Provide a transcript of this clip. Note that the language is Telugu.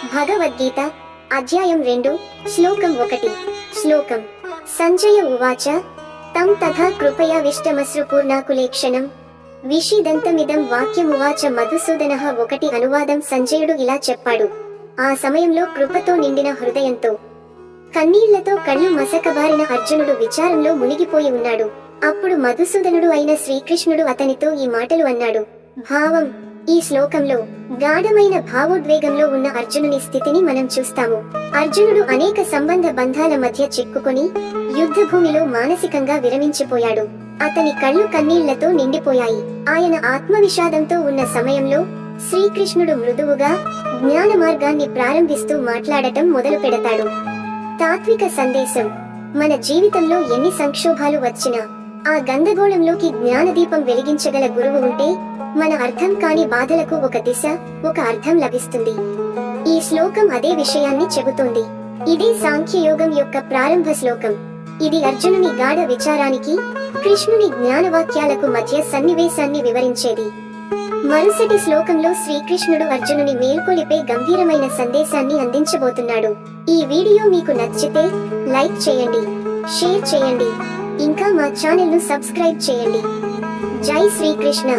భగవద్గీత అధ్యాయం 2 శ్లోకం 1 శ్లోకం సంజయ ఉవాచ తం తథా కృపయావిష్టమశ్రు పూర్ణాకులేక్షణం విషిదంతమిదం వాక్యమువాచ మధుసూదనః 1 అనువాదం సంజయుడు ఇలా చెప్పాడు. ఆ సమయంలో కృపతో నిండిన హృదయంతో కన్నీళ్లతో కళ్ళు మసకబారిన అర్జునుడు విచారంలో మునిగిపోయి ఉన్నాడు. అప్పుడు మధుసూదనుడు అయిన శ్రీకృష్ణుడు అతనితో ఈ మాటలు అన్నాడు. భావం ఈ శ్లోకంలో గాఢమైన భావోద్వేగంలో ఉన్న అర్జునుని స్థితిని మనం చూస్తాము. అర్జునుడు అనేక సంబంధ బంధాల మధ్య చిక్కుకొని యుద్ధభూమిలో మానసికంగా విరమించిపోయాడు. అతని కళ్ళు కన్నీళ్లతో నిండిపోయాయి. ఆయన ఆత్మవిషాదంతో ఉన్న సమయంలో శ్రీకృష్ణుడు మృదువుగా జ్ఞాన మార్గాన్ని ప్రారంభిస్తూ మాట్లాడటం మొదలు పెడతాడు. తాత్విక సందేశం: మన జీవితంలో ఎన్ని సంక్షోభాలు వచ్చినా ఆ గందరగోళంలోకి జ్ఞానదీపం వెలిగించగల గురువు ఉంటే మన అర్థం కాని బాధలకు ఒక దిశ, ఒక అర్థం లభిస్తుంది. ఈ శ్లోకం అదే విషయాన్ని చెబుతోంది. ఇది సాంఖ్యయోగం యొక్క ప్రారంభ శ్లోకం. ఇది అర్జునుని గాఢ విచారానికి, కృష్ణుని జ్ఞానవాక్యాలకు మధ్య సన్నివేశాన్ని వివరించేది. మరుసటి శ్లోకంలో శ్రీకృష్ణుడు అర్జునుని మేల్కొలిపే గంభీరమైన సందేశాన్ని అందించబోతున్నాడు. ఈ వీడియో మీకు నచ్చితే లైక్ చేయండి, షేర్ చేయండి, ఇంకా మా ఛానల్ ను సబ్స్క్రైబ్ చేయండి. జై శ్రీకృష్ణ.